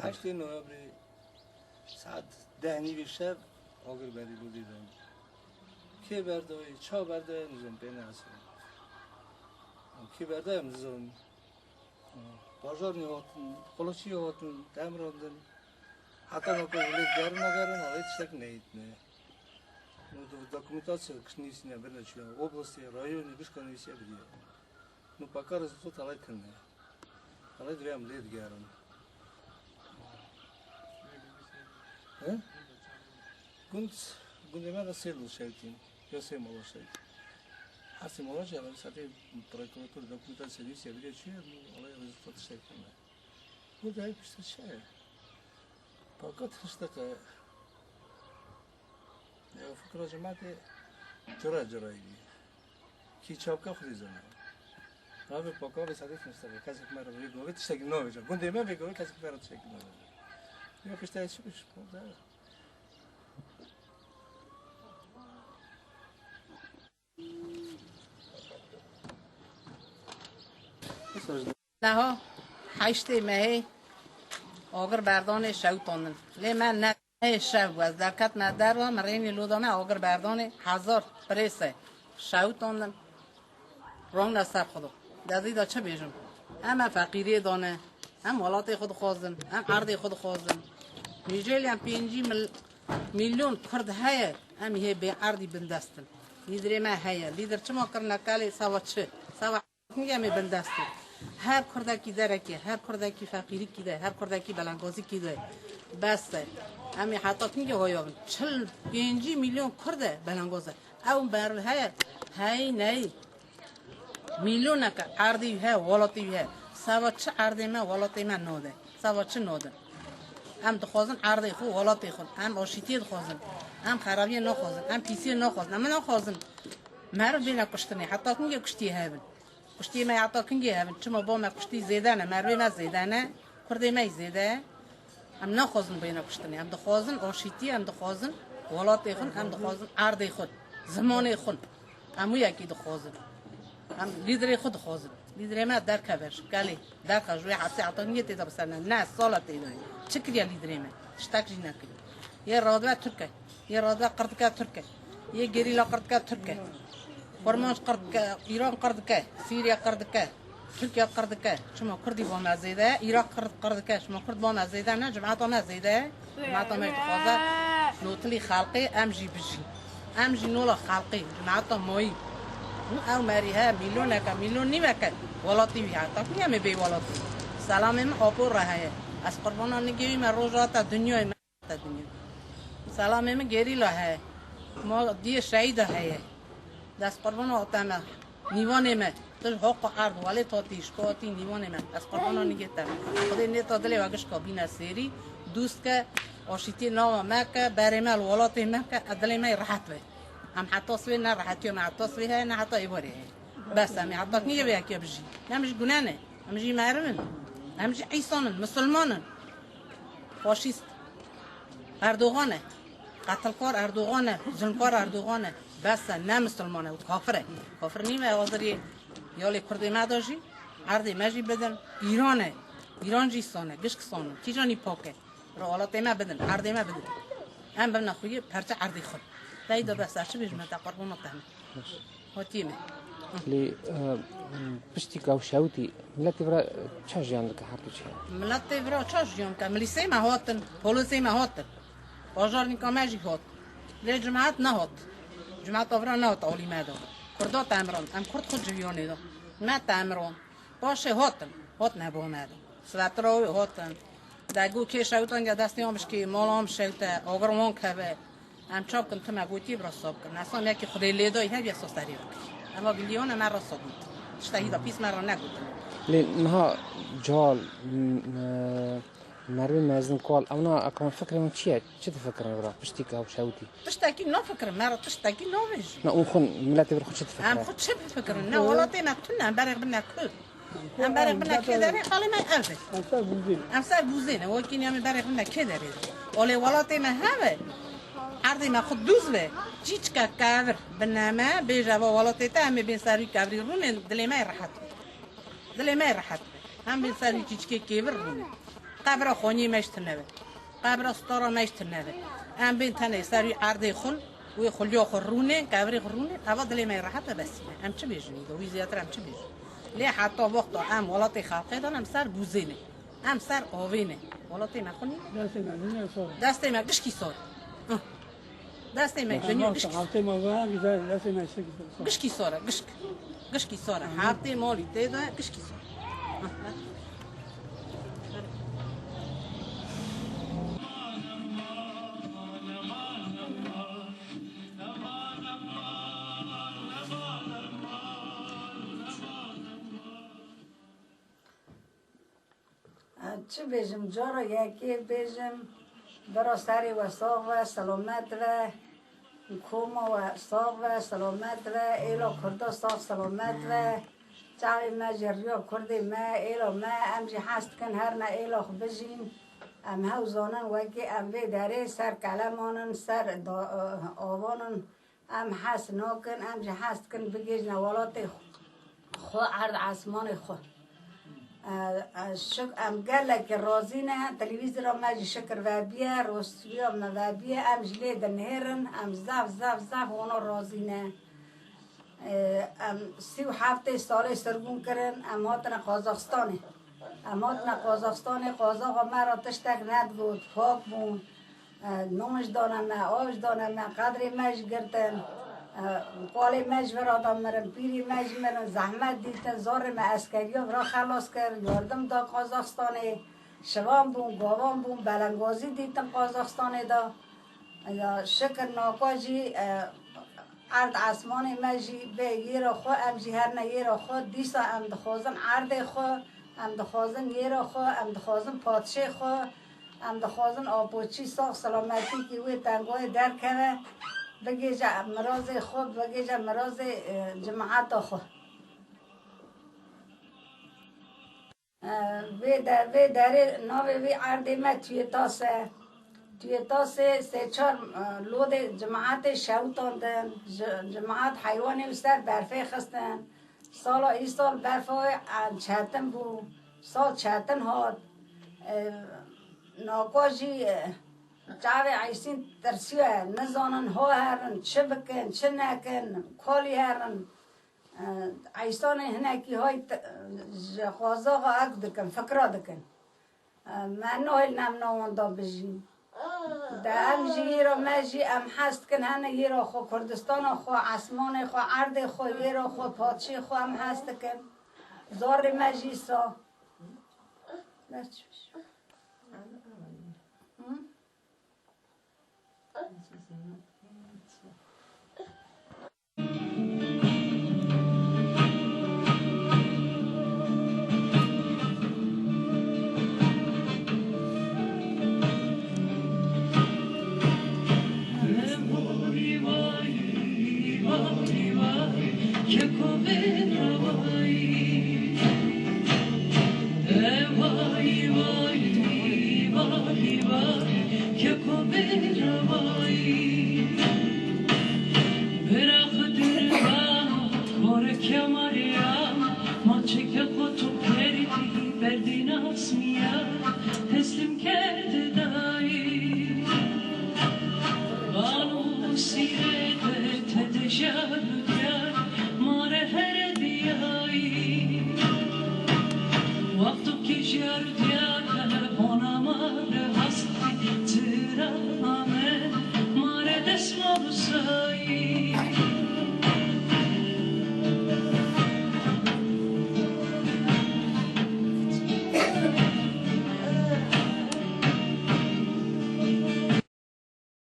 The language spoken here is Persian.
8 نوامبر ساعت 10 شب آگر بری رو دیدم کی بردای چا بردای نزم بین اصلا کی بردای نزم بازار نیاتن خلاصی هاتن دم راندن حتی نکو ولید گرم نگرن ولید شک نهید نه دکومنتاسیون کشنیس نه برنچیا области районы биш комиссия بدی نو پاکار از تو طلای کنه طلای دریم لید گرم گوند ما رسیدل شدیم یا سه ماه شد هستی ماه شد ولی ساعتی پروکراتور دکومنتاسیون نیست بدی چیه ولی رزولت شد کنه بود هایی پشت چیه پاکات هسته که فکر جماعت جرایی کی چاپکا خودی زنه راه پاکا به ساعتی نمی‌ستاره کسی که مرا میگه تشتگی نمیشه گونده من میگه کسی که مرا تشتگی نمیشه یا پشت چی بشه نه ها 8 ماه آگر بردان شوتانن لی من نه شو از درکت مدر و مرینی لودامه آگر بردان 1000 پریسه شوتانن رنگ نصر خدا دادی چه بیشم هم فقیری دانه هم ولات خود خوازن هم عرض خود خوازن میجلی هم 5 میلیون کرد هیا هم هی به عرضی بندستن لیدر ما هیا لیدر چما کرنا کالی سوا چه سوا میگم بندستن هر کردکی داره که هر کردکی فقیری کی ده هر کردکی بلنگازی کی ده بس امی حتی میگه هایا 5 میلیون کرده بلنگازه اون بر های نه میلیون که عرضی ها ولاتی ها سوا چه عرضی ما ولاتی ما نوده سوا چه نوده هم دخوازن عرضی خو ولاتی خود هم آشیتی دخوازن هم خرابی نخوازن هم پیسی نخوازن هم نخوازن مرد بینا کشتنی حتی میگه کشتی هبن کشتی ما حتی کنگی هبن چما با ما کشتی زیده نه مروی ما زیده نه کردی ما زیده هم نخوازن بینا کشتنی هم دخوازن آشیتی هم دخوازن ولاتی خود هم دخوازن عرضی خود زمانی خود همو یکی دخوازن هم لیدری خود خوازن لیدری ما در کبرش کلی در کجوی حسی حتی نیت تا بسنن نه سالت ایدای چکریا لیدری ما اشتاقی نکرد یه رادوا ترکه یه رادوا قردکا ترکه یه گریلا قردکا ترکه فرمانش قردکا ایران قردکا سوریا قردکا ترکیه قردکا شما کردی با مزیده عراق قردکا شما کرد با مزیده نه جماعت ما مزیده جماعت ما اتخاذه نوتلی خلقی امجی بجی امجی نولا خلقی جماعت مایی او مریها میلیون نیمه که ولاتی بیاد تا میام بی ولاتی سلام من آپور راه از قربانان نگیری من روزات دنیای من دنیا سلام من گری لاه ما دی شهید های دست قربان آتام نیوان من تو حق عرض ولی تو تیشکاتی نیوان من از قربانان نگیتم خدا نیت دلی واقعش کابین سری دوست که آشیتی نام ما که برای ولاتی ما که ادلی ما راحت به هم حتی سوی نه راحتی و حتی سوی های نه حتی ایواری بس همی حتی نیه بیا که بجی همش گناه همش مردن همش عیسانن مسلمانن فاشیست اردوغانه قتلکار اردوغانه ظلمکار اردوغانه بس نه مسلمانه و کافره کافر نیمه آذری یالی کردی مداجی عرضی مجی بدن ایرانه ایران جیستانه گشکستانه تیجانی پاکه رعالات ما بدن عرضی ما بدن هم بنا خویه پرچه عرضی خود دایدا بس چه بیش من تقربون نتهم هاتیمه لی پشتی کاوشاوتی ملتی برا چه جان لك حرتو چه ملتی برا چه جان که ملیسی ما هاتن پلیسی ما هاتن بازار نیکامجی هات لی جماعت نه هات جماعت آوران نه هات اولی مادا کردات امران ام کرد خود جویانی دا نه امران باشه هات نه با مادا سواتراوی هاتن دگو که شوتن یا دستی همش که مالام شوته آگرمان که هم چاپ کن تو مگویی برا صاحب کن اصلا یکی خدای لیدایی هی بیا سوستری بکن اما بیلیون مرا صاحب اشتهی دا پیس مرا نگوتن لی نها جال مروی مزن کال اونا اکان فکر من چیه چه تفکرن برا پشتی کاوشاوتی تشتاکی نفکر مرا تشتاکی نویج نه اون خون ملتی برا خود چه تفکرن هم خود چه بفکرن نه ولاتی ما تونه هم برق بنا کل هم برق بنا که داره خالی ما الفه امسر بوزینه وکی هم برق بنا که داره ولی ولاتی ما همه عرضی ما خود دوزله چیچ که کاور بنامه بیجا و ولاتی تا همه بین سری کاوری رونه دلی ما راحت هم بین سری چیچ که کاور رونه قبر خونی مشت نوه قبر ستاره مشت نوه ام بین تنه سری عرض خل و خلیا خرونه قبر خرونه اول دلی من راحت بسیمه ام چه بیجنید و زیاتر ام چه بیجن لی حتی وقتا ام ولات خلقی دارم سر بوزینه ام سر آوینه ولات ما خونی دست ما گشکی سار دست ما جنی گشکی ساره گشکی ساره حتی مالی تیدا گشکی ساره چه بیشم جارا یکی بیشم برا سری و ساق و سلامت و کوما و ساق و سلامت و ایلا کرده ساق سلامت و چاوی ما جریا کرده ما ایلا ما امجی حست کن هر نه ایلا بجین ام هوزانن وکی ام بی داره سر کلمانن سر آوانن ام حست ناکن امجی حست کن بگیج نوالات خو عرض عصمان خو شک ام گله که راضی نه تلویزیون را ماجی شکر و بیه روستویا و بیه ام جلی دنهرن ام زف اونا راضی نه ام 37 ساله سرگون کرن ام هاتن قازاقستانه قازاق مرا تشتک ند بود پاک بود نومش دانم آش دانم قدر مش گرتن قالی مج برادم مرم پیری مج مرم زحمت دیتن زار ما اسکری را خلاص کرد یاردم دا قازاقستانه شوام بون گاوام بون بلنگازی دیتن قازاقستانه دا شکر ناکاجی عرض عصمان مجی به یه را خو امجی هر نه یه را خو دیسا ام دخوازن عرض خو ام دخوازن یه را خو ام دخوازن پادشه خو ام دخوازن آبوچی ساخ سلامتی که وی تنگوی در کنه بگیج مراز خوب بگیج مراز جماعت خو وی داره ناوی وی عرض ما توی تاسه سه چار لود جماعت شوتاندن جماعت حیوانی سر برفه خستن سالا ای سال برفه چهتن بود سال چهتن هاد ناکاجی جاوی عیسین ترسیه نزانن ها هرن چه بکن چه نکن کالی هرن عیسان هنکی های قازاقا اک دکن فکرا دکن من نویل نمناوان دا بجیم دا ام جی را مجی ام حست کن هنه یه را خو کردستان خو عصمان خو عرد خو یه را خو پادشه خو ام حست کن زار مجی سا Mare desmosa